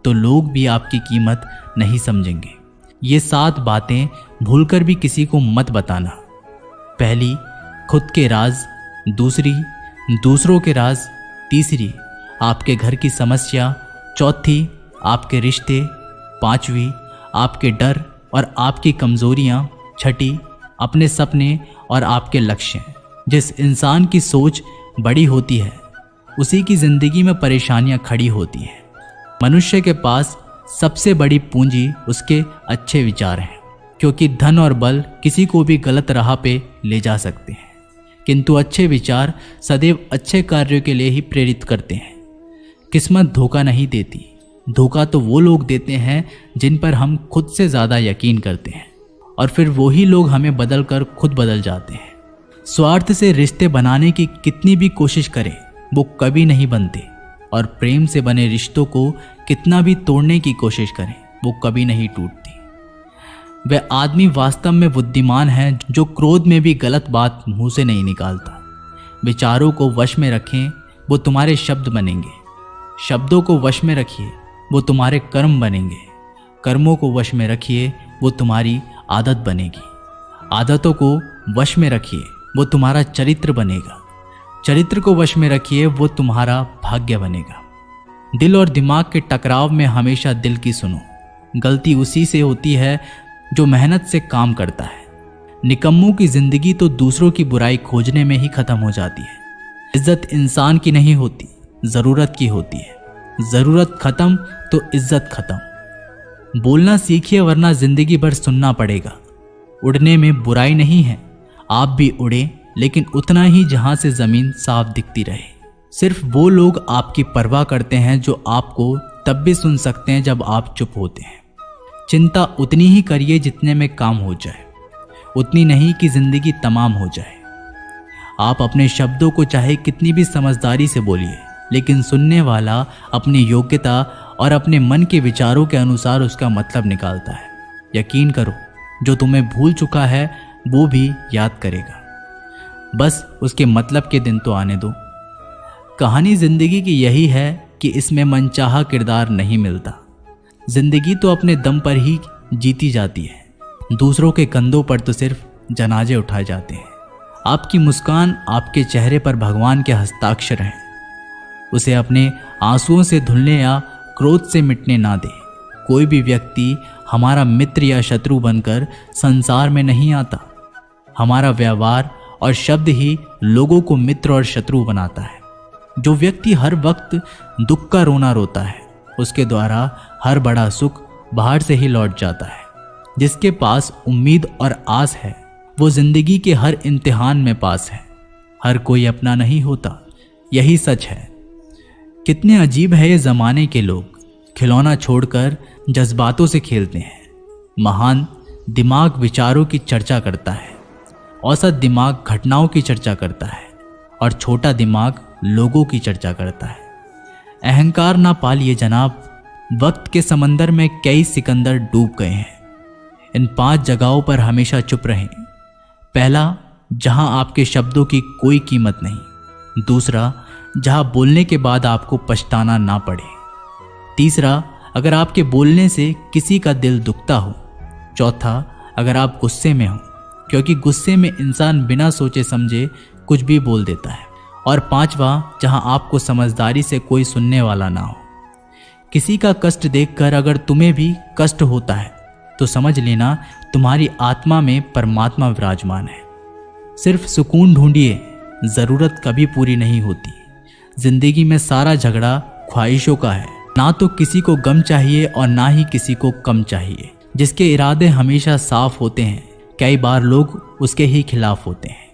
तो लोग भी आपकी कीमत नहीं समझेंगे। ये 7 बातें भूलकर भी किसी को मत बताना। पहली, खुद के राज। दूसरी, दूसरों के राज। तीसरी, आपके घर की समस्या। चौथी, आपके रिश्ते। 5वीं, आपके डर और आपकी कमजोरियां। 6ठी, अपने सपने और आपके लक्ष्य। जिस इंसान की सोच बड़ी होती है उसी की जिंदगी में परेशानियां खड़ी होती हैं। मनुष्य के पास सबसे बड़ी पूंजी उसके अच्छे विचार हैं, क्योंकि धन और बल किसी को भी गलत राह पे ले जा सकते हैं, किंतु अच्छे विचार सदैव अच्छे कार्यों के लिए ही प्रेरित करते हैं। किस्मत धोखा नहीं देती, धोखा तो वो लोग देते हैं जिन पर हम खुद से ज़्यादा यकीन करते हैं, और फिर वही लोग हमें बदल कर खुद बदल जाते हैं। स्वार्थ से रिश्ते बनाने की कितनी भी कोशिश करें वो कभी नहीं बनते, और प्रेम से बने रिश्तों को कितना भी तोड़ने की कोशिश करें वो कभी नहीं टूटती। वह आदमी वास्तव में बुद्धिमान है जो क्रोध में भी गलत बात मुंह से नहीं निकालता। विचारों को वश में रखें, वो तुम्हारे शब्द बनेंगे। शब्दों को वश में रखिए, वो तुम्हारे कर्म बनेंगे। कर्मों को वश में रखिए, वो तुम्हारी आदत बनेगी। आदतों को वश में रखिए, वो तुम्हारा चरित्र बनेगा। चरित्र को वश में रखिए, वो तुम्हारा भाग्य बनेगा। दिल और दिमाग के टकराव में हमेशा दिल की सुनो। गलती उसी से होती है जो मेहनत से काम करता है। निकम्मों की जिंदगी तो दूसरों की बुराई खोजने में ही खत्म हो जाती है। इज्जत इंसान की नहीं होती, ज़रूरत की होती है। ज़रूरत खत्म तो इज्जत खत्म। बोलना सीखिए, वरना जिंदगी भर सुनना पड़ेगा। उड़ने में बुराई नहीं है, आप भी उड़े, लेकिन उतना ही जहां से ज़मीन साफ दिखती रहे। सिर्फ वो लोग आपकी परवाह करते हैं जो आपको तब भी सुन सकते हैं जब आप चुप होते हैं। चिंता उतनी ही करिए जितने में काम हो जाए, उतनी नहीं कि जिंदगी तमाम हो जाए। आप अपने शब्दों को चाहे कितनी भी समझदारी से बोलिए, लेकिन सुनने वाला अपनी योग्यता और अपने मन के विचारों के अनुसार उसका मतलब निकालता है। यकीन करो, जो तुम्हें भूल चुका है वो भी याद करेगा। बस उसके मतलब के दिन तो आने दो। कहानी जिंदगी की यही है कि इसमें मनचाहा किरदार नहीं मिलता। जिंदगी तो अपने दम पर ही जीती जाती है। दूसरों के कंधों पर तो सिर्फ जनाजे उठाए जाते हैं। आपकी मुस्कान आपके चेहरे पर भगवान के हस्ताक्षर हैं। उसे अपने आंसुओं से धुलने या क्रोध से मिटने ना दे। कोई भी व्यक्ति हमारा मित्र या शत्रु बनकर संसार में नहीं आता। हमारा व्यवहार और शब्द ही लोगों को मित्र और शत्रु बनाता है। जो व्यक्ति हर वक्त दुख का रोना रोता है, उसके द्वारा हर बड़ा सुख बाहर से ही लौट जाता है। जिसके पास उम्मीद और आस है, वो जिंदगी के हर इम्तिहान में पास है। हर कोई अपना नहीं होता, यही सच है। कितने अजीब है ये ज़माने के लोग, खिलौना छोड़कर जज्बातों से खेलते हैं। महान दिमाग विचारों की चर्चा करता है, औसत दिमाग घटनाओं की चर्चा करता है, और छोटा दिमाग लोगों की चर्चा करता है। अहंकार ना पालिए जनाब, वक्त के समंदर में कई सिकंदर डूब गए हैं। इन 5 जगहों पर हमेशा चुप रहें। पहला, जहां आपके शब्दों की कोई कीमत नहीं। दूसरा, जहां बोलने के बाद आपको पछताना ना पड़े। तीसरा, अगर आपके बोलने से किसी का दिल दुखता हो। चौथा, अगर आप गुस्से में हो, क्योंकि गुस्से में इंसान बिना सोचे समझे कुछ भी बोल देता है। और पांचवा, जहां आपको समझदारी से कोई सुनने वाला ना हो। किसी का कष्ट देखकर अगर तुम्हें भी कष्ट होता है तो समझ लेना तुम्हारी आत्मा में परमात्मा विराजमान है। सिर्फ सुकून ढूंढिए, जरूरत कभी पूरी नहीं होती। जिंदगी में सारा झगड़ा ख्वाहिशों का है। ना तो किसी को गम चाहिए और ना ही किसी को कम चाहिए। जिसके इरादे हमेशा साफ होते हैं, कई बार लोग उसके ही खिलाफ होते हैं।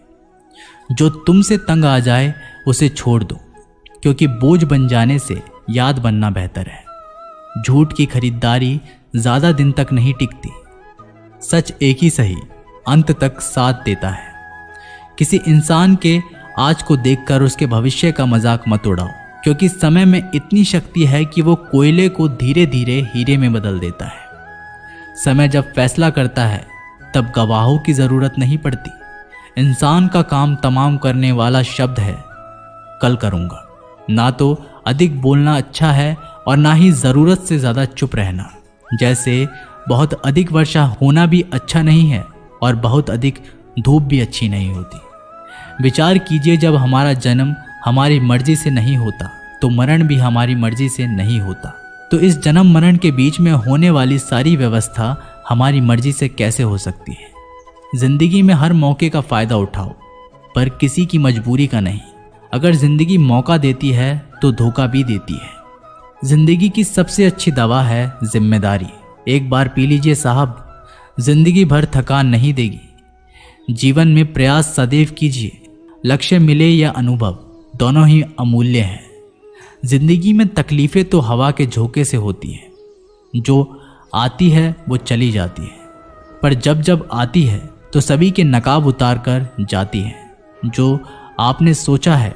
जो तुमसे तंग आ जाए उसे छोड़ दो, क्योंकि बोझ बन जाने से याद बनना बेहतर है। झूठ की खरीदारी ज्यादा दिन तक नहीं टिकती। सच एक ही सही अंत तक साथ देता है। किसी इंसान के आज को देखकर उसके भविष्य का मजाक मत उड़ाओ, क्योंकि समय में इतनी शक्ति है कि वो कोयले को धीरे धीरे हीरे में बदल देता है। समय जब फैसला करता है तब गवाहों की जरूरत नहीं पड़ती। इंसान का काम तमाम करने वाला शब्द है कल करूंगा। ना तो अधिक बोलना अच्छा है और ना ही जरूरत से ज्यादा चुप रहना। जैसे बहुत अधिक वर्षा होना भी अच्छा नहीं है और बहुत अधिक धूप भी अच्छी नहीं होती। विचार कीजिए, जब हमारा जन्म हमारी मर्जी से नहीं होता तो मरण भी हमारी मर्जी से नहीं होता। तो इस जन्म मरण के बीच में होने वाली सारी व्यवस्था हमारी मर्जी से कैसे हो सकती है। जिंदगी में हर मौके का फायदा उठाओ, पर किसी की मजबूरी का नहीं। अगर जिंदगी मौका देती है तो धोखा भी देती है। जिंदगी की सबसे अच्छी दवा है जिम्मेदारी। एक बार पी लीजिए साहब, जिंदगी भर थकान नहीं देगी। जीवन में प्रयास सदैव कीजिए। लक्ष्य मिले या अनुभव, दोनों ही अमूल्य हैं। जिंदगी में तकलीफें तो हवा के झोंके से होती हैं। जो आती है वो चली जाती है, पर जब जब आती है तो सभी के नकाब उतार कर जाती है। जो आपने सोचा है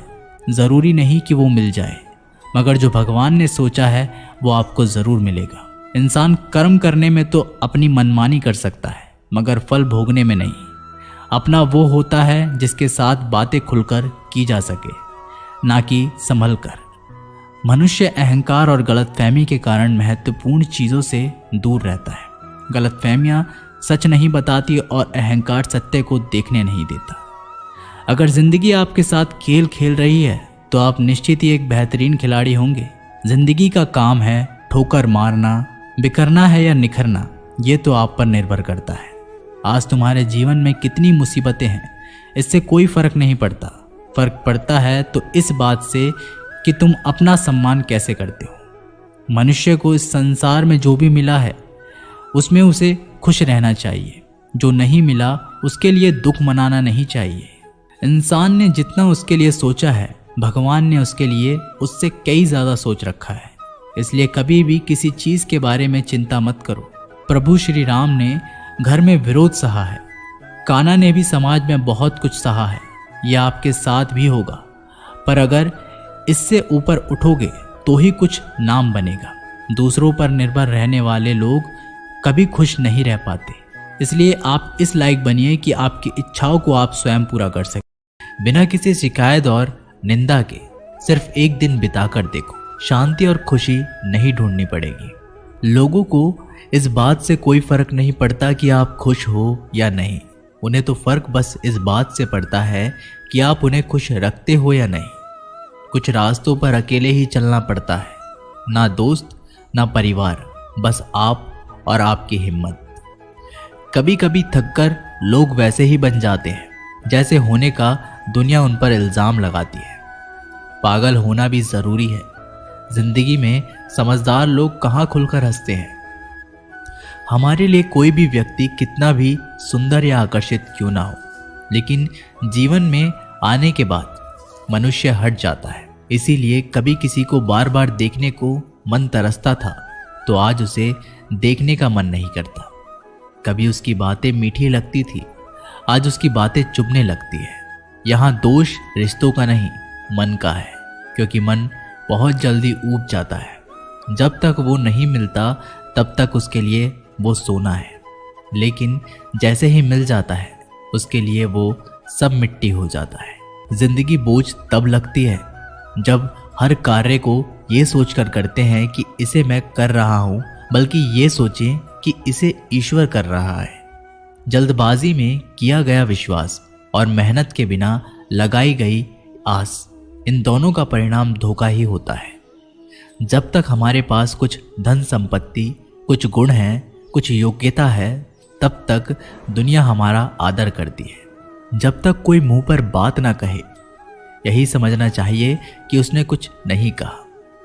ज़रूरी नहीं कि वो मिल जाए, मगर जो भगवान ने सोचा है वो आपको ज़रूर मिलेगा। इंसान कर्म करने में तो अपनी मनमानी कर सकता है, मगर फल भोगने में नहीं। अपना वो होता है जिसके साथ बातें खुलकर की जा सके, ना कि संभल कर। मनुष्य अहंकार और गलतफहमी के कारण महत्वपूर्ण चीज़ों से दूर रहता है। गलतफहमियाँ सच नहीं बताती और अहंकार सत्य को देखने नहीं देता। अगर जिंदगी आपके साथ खेल खेल रही है तो आप निश्चित ही एक बेहतरीन खिलाड़ी होंगे। जिंदगी का काम है ठोकर मारना, बिखरना है या निखरना, ये तो आप पर निर्भर करता है। आज तुम्हारे जीवन में कितनी मुसीबतें हैं, इससे कोई फर्क नहीं पड़ता। फर्क पड़ता है तो इस बात से कि तुम अपना सम्मान कैसे करते हो। मनुष्य को इस संसार में जो भी मिला है उसमें उसे खुश रहना चाहिए। जो नहीं मिला उसके लिए दुख मनाना नहीं चाहिए। इंसान ने जितना उसके लिए सोचा है, भगवान ने उसके लिए उससे कई ज़्यादा सोच रखा है। इसलिए कभी भी किसी चीज़ के बारे में चिंता मत करो। प्रभु श्री राम ने घर में विरोध सहा है, कान्हा ने भी समाज में बहुत कुछ सहा है। यह आपके साथ भी होगा, पर अगर इससे ऊपर उठोगे तो ही कुछ नाम बनेगा। दूसरों पर निर्भर रहने वाले लोग कभी खुश नहीं रह पाते। इसलिए आप इस लायक बनिए कि आपकी इच्छाओं को आप स्वयं पूरा कर सकें, बिना किसी शिकायत और निंदा के। सिर्फ एक दिन बिताकर देखो, शांति और खुशी नहीं ढूंढनी पड़ेगी। लोगों को इस बात से कोई फर्क नहीं पड़ता कि आप खुश हो या नहीं। उन्हें तो फर्क बस इस बात से पड़ता है कि आप उन्हें खुश रखते हो या नहीं। कुछ रास्तों पर अकेले ही चलना पड़ता है, ना दोस्त ना परिवार, बस आप और आपकी हिम्मत। कभी कभी थककर लोग वैसे ही बन जाते हैं जैसे होने का दुनिया उन पर इल्ज़ाम लगाती है। पागल होना भी ज़रूरी है। जिंदगी में समझदार लोग कहाँ खुलकर हंसते हैं। हमारे लिए कोई भी व्यक्ति कितना भी सुंदर या आकर्षित क्यों ना हो, लेकिन जीवन में आने के बाद मनुष्य हट जाता है। इसीलिए कभी किसी को बार बार देखने को मन तरसता था तो आज उसे देखने का मन नहीं करता। कभी उसकी बातें मीठी लगती थी, आज उसकी बातें चुभने लगती है। यहाँ दोष रिश्तों का नहीं, मन का है, क्योंकि मन बहुत जल्दी ऊब जाता है। जब तक वो नहीं मिलता तब तक उसके लिए वो सोना है, लेकिन जैसे ही मिल जाता है उसके लिए वो सब मिट्टी हो जाता है। जिंदगी बोझ तब लगती है जब हर कार्य को ये सोचकर करते हैं कि इसे मैं कर रहा हूँ, बल्कि ये सोचें कि इसे ईश्वर कर रहा है। जल्दबाजी में किया गया विश्वास और मेहनत के बिना लगाई गई आस, इन दोनों का परिणाम धोखा ही होता है। जब तक हमारे पास कुछ धन संपत्ति, कुछ गुण हैं, कुछ योग्यता है, तब तक दुनिया हमारा आदर करती है। जब तक कोई मुंह पर बात ना कहे, यही समझना चाहिए कि उसने कुछ नहीं कहा।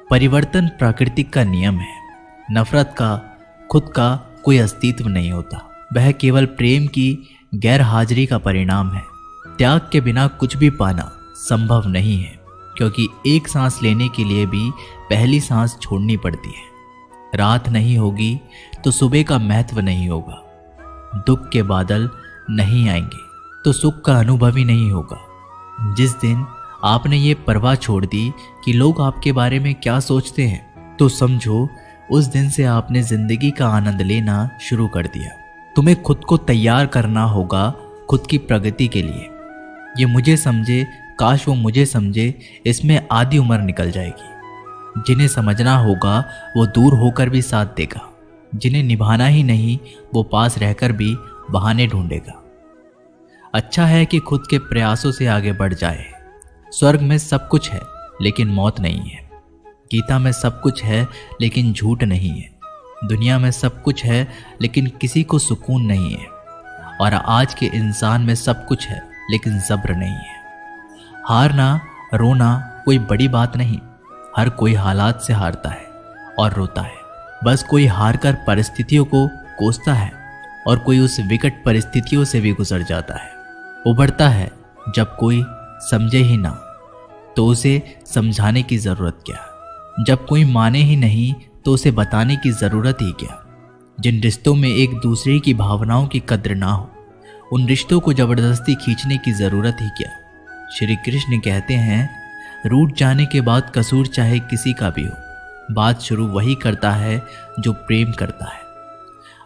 परिवर्तन प्राकृतिक का नियम है। नफरत का खुद का कोई अस्तित्व नहीं होता, वह केवल प्रेम की गैर हाजिरी का परिणाम है। त्याग के बिना कुछ भी पाना संभव नहीं है, क्योंकि एक सांस लेने के लिए भी पहली सांस छोड़नी पड़ती है। रात नहीं होगी तो सुबह का महत्व नहीं होगा। दुख के बादल नहीं आएंगे तो सुख का अनुभव ही नहीं होगा। जिस दिन आपने ये परवाह छोड़ दी कि लोग आपके बारे में क्या सोचते हैं, तो समझो उस दिन से आपने जिंदगी का आनंद लेना शुरू कर दिया। तुम्हें खुद को तैयार करना होगा खुद की प्रगति के लिए। ये मुझे समझे, काश वो मुझे समझे, इसमें आधी उम्र निकल जाएगी। जिन्हें समझना होगा वो दूर होकर भी साथ देगा, जिन्हें निभाना ही नहीं वो पास रहकर भी बहाने ढूंढेगा। अच्छा है कि खुद के प्रयासों से आगे बढ़ जाए। स्वर्ग में सब कुछ है लेकिन मौत नहीं है। गीता में सब कुछ है लेकिन झूठ नहीं है। दुनिया में सब कुछ है लेकिन किसी को सुकून नहीं है। और आज के इंसान में सब कुछ है लेकिन सब्र नहीं है। हारना रोना कोई बड़ी बात नहीं। हर कोई हालात से हारता है और रोता है। बस कोई हारकर परिस्थितियों को कोसता है और कोई उस विकट परिस्थितियों से भी गुजर जाता है। उभरता है जब कोई समझे ही ना तो उसे समझाने की ज़रूरत क्या। जब कोई माने ही नहीं तो उसे बताने की ज़रूरत ही क्या। जिन रिश्तों में एक दूसरे की भावनाओं की कद्र ना हो, उन रिश्तों को ज़बरदस्ती खींचने की ज़रूरत ही क्या। श्री कृष्ण कहते हैं, रूठ जाने के बाद कसूर चाहे किसी का भी हो, बात शुरू वही करता है जो प्रेम करता है।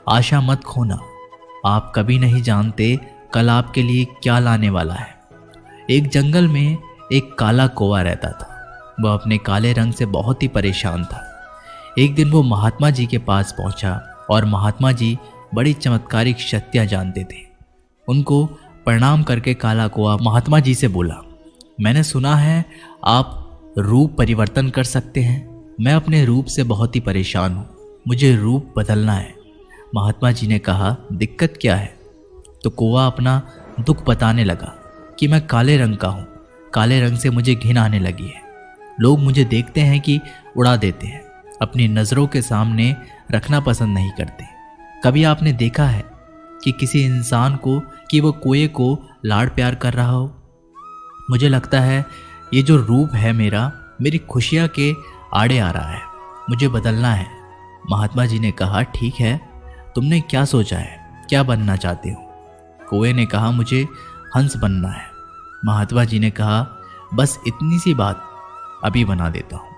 आशा मत खोना, आप कभी नहीं जानते कल आपके लिए क्या लाने वाला है। एक जंगल में एक काला कौवा रहता था। वह अपने काले रंग से बहुत ही परेशान था। एक दिन वो महात्मा जी के पास पहुंचा और महात्मा जी बड़ी चमत्कारिक शक्तियां जानते थे। उनको प्रणाम करके काला कौवा महात्मा जी से बोला, मैंने सुना है आप रूप परिवर्तन कर सकते हैं। मैं अपने रूप से बहुत ही परेशान हूँ, मुझे रूप बदलना है। महात्मा जी ने कहा, दिक्कत क्या है? तो कौवा अपना दुख बताने लगा कि मैं काले रंग का हूँ, काले रंग से मुझे घिन आने लगी है। लोग मुझे देखते हैं कि उड़ा देते हैं, अपनी नज़रों के सामने रखना पसंद नहीं करते। कभी आपने देखा है कि किसी इंसान को कि वो कौवे को लाड़ प्यार कर रहा हो? मुझे लगता है ये जो रूप है मेरा, मेरी खुशियाँ के आड़े आ रहा है, मुझे बदलना है। महात्मा जी ने कहा, ठीक है, तुमने क्या सोचा है, क्या बनना चाहते हो? कौवे ने कहा, मुझे हंस बनना है। महात्मा जी ने कहा, बस इतनी सी बात, अभी बना देता हूँ।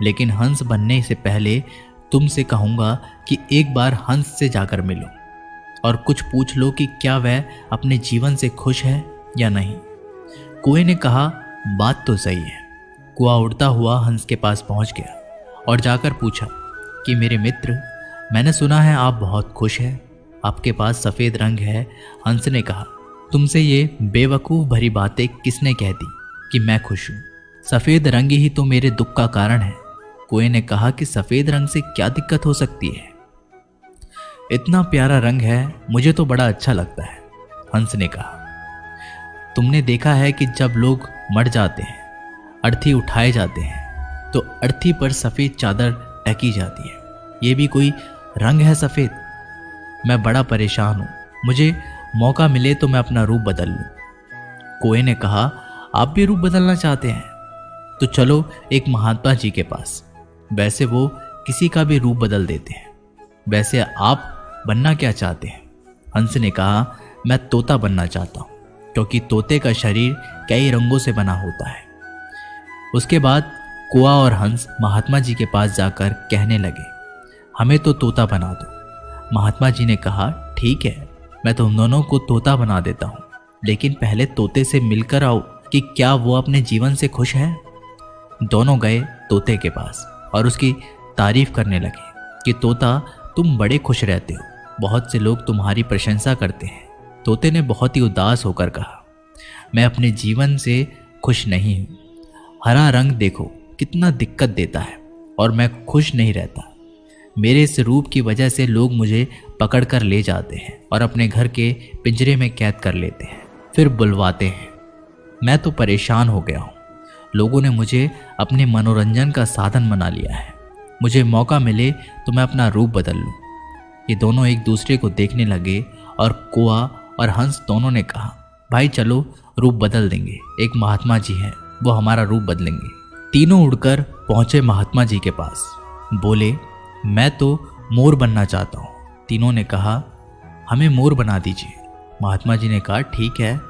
लेकिन हंस बनने से पहले तुमसे कहूँगा कि एक बार हंस से जाकर मिलो और कुछ पूछ लो कि क्या वह अपने जीवन से खुश है या नहीं। कौवे ने कहा, बात तो सही है। कौवा उड़ता हुआ हंस के पास पहुंच गया और जाकर पूछा कि मेरे मित्र, मैंने सुना है आप बहुत खुश हैं, आपके पास सफ़ेद रंग है। हंस ने कहा, तुमसे ये बेवकूफ़ भरी बातें किसने कह दी कि मैं खुश हूँ? सफ़ेद रंग ही तो मेरे दुख का कारण है। कौवे ने कहा कि सफ़ेद रंग से क्या दिक्कत हो सकती है? इतना प्यारा रंग है, मुझे तो बड़ा अच्छा लगता है। हंस ने कहा, तुमने देखा है कि जब लोग मर जाते हैं, अर्थी उठाए जाते हैं, तो अर्थी पर सफ़ेद चादर ढकी जाती है। ये भी कोई रंग है सफ़ेद? मैं बड़ा परेशान हूँ, मुझे मौका मिले तो मैं अपना रूप बदल लूँ। कौवे ने कहा, आप भी रूप बदलना चाहते हैं? तो चलो एक महात्मा जी के पास, वैसे वो किसी का भी रूप बदल देते हैं। वैसे आप बनना क्या चाहते हैं? हंस ने कहा, मैं तोता बनना चाहता हूँ, क्योंकि तोते का शरीर कई रंगों से बना होता है। उसके बाद कौवा और हंस महात्मा जी के पास जाकर कहने लगे, हमें तो तोता बना दो। महात्मा जी ने कहा, ठीक है, मैं तुम दोनों को तोता बना देता हूँ, लेकिन पहले तोते से मिलकर आओ कि क्या वो अपने जीवन से खुश है। दोनों गए तोते के पास और उसकी तारीफ करने लगे कि तोता, तुम बड़े खुश रहते हो, बहुत से लोग तुम्हारी प्रशंसा करते हैं। तोते ने बहुत ही उदास होकर कहा, मैं अपने जीवन से खुश नहीं हूँ। हरा रंग देखो कितना दिक्कत देता है और मैं खुश नहीं रहता। मेरे इस रूप की वजह से लोग मुझे पकड़ कर ले जाते हैं और अपने घर के पिंजरे में कैद कर लेते हैं, फिर बुलवाते हैं। मैं तो परेशान हो गया हूँ। लोगों ने मुझे अपने मनोरंजन का साधन बना लिया है। मुझे मौका मिले तो मैं अपना रूप बदल लूँ। ये दोनों एक दूसरे को देखने लगे और कौवा और हंस दोनों ने कहा, भाई चलो रूप बदल देंगे, एक महात्मा जी हैं, वो हमारा रूप बदलेंगे। तीनों उड़कर पहुंचे महात्मा जी के पास। बोले, मैं तो मोर बनना चाहता हूँ। तीनों ने कहा, हमें मोर बना दीजिए। महात्मा जी ने कहा, ठीक है,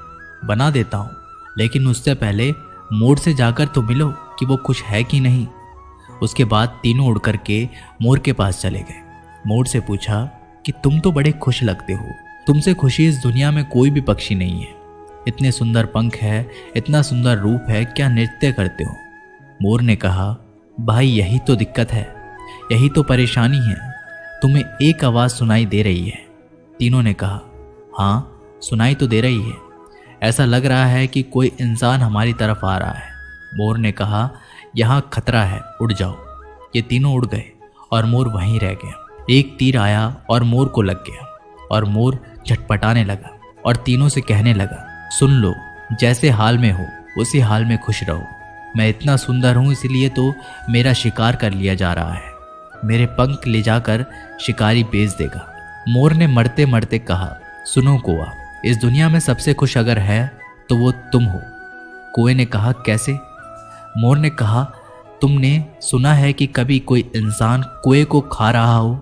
बना देता हूँ, लेकिन उससे पहले मोर से जाकर तो मिलो कि वो खुश है कि नहीं। उसके बाद तीनों उड़ कर के मोर के पास चले गए। मोर से पूछा कि तुम तो बड़े खुश लगते हो, तुमसे खुशी इस दुनिया में कोई भी पक्षी नहीं है। इतने सुंदर पंख है, इतना सुंदर रूप है, क्या नृत्य करते हो? मोर ने कहा, भाई यही तो दिक्कत है, यही तो परेशानी है, तुम्हें एक आवाज़ सुनाई दे रही है। तीनों ने कहा, हाँ सुनाई तो दे रही है, ऐसा लग रहा है कि कोई इंसान हमारी तरफ आ रहा है। मोर ने कहा, यहाँ खतरा है, उड़ जाओ। ये तीनों उड़ गए और मोर वहीं रह गया। एक तीर आया और मोर को लग गया और मोर झटपटाने लगा और तीनों से कहने लगा, सुन लो, जैसे हाल में हो उसी हाल में खुश रहो। मैं इतना सुंदर हूँ इसलिए तो मेरा शिकार कर लिया जा रहा है, मेरे पंख ले जाकर शिकारी बेच देगा। मोर ने मरते मरते कहा, सुनो कौवा, इस दुनिया में सबसे खुश अगर है तो वो तुम हो। कौवे ने कहा, कैसे? मोर ने कहा, तुमने सुना है कि कभी कोई इंसान कौवे को खा रहा हो?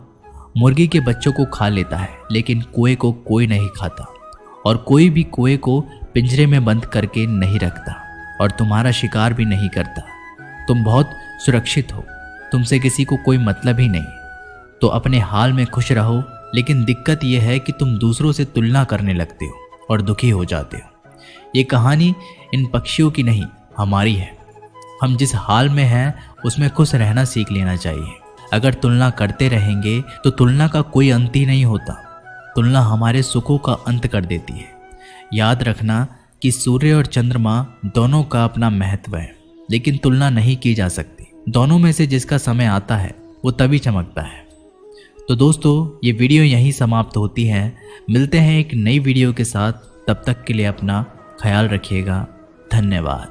मुर्गी के बच्चों को खा लेता है, लेकिन कौवे को कोई नहीं खाता, और कोई भी कौवे को पिंजरे में बंद करके नहीं रखता और तुम्हारा शिकार भी नहीं करता। तुम बहुत सुरक्षित हो, तुमसे किसी को कोई मतलब ही नहीं, तो अपने हाल में खुश रहो। लेकिन दिक्कत यह है कि तुम दूसरों से तुलना करने लगते हो और दुखी हो जाते हो। ये कहानी इन पक्षियों की नहीं हमारी है। हम जिस हाल में हैं उसमें खुश रहना सीख लेना चाहिए। अगर तुलना करते रहेंगे तो तुलना का कोई अंत ही नहीं होता। तुलना हमारे सुखों का अंत कर देती है। याद रखना कि सूर्य और चंद्रमा दोनों का अपना महत्व है, लेकिन तुलना नहीं की जा सकती। दोनों में से जिसका समय आता है वो तभी चमकता है। तो दोस्तों, ये वीडियो यहीं समाप्त होती है। मिलते हैं एक नई वीडियो के साथ। तब तक के लिए अपना ख्याल रखिएगा। धन्यवाद।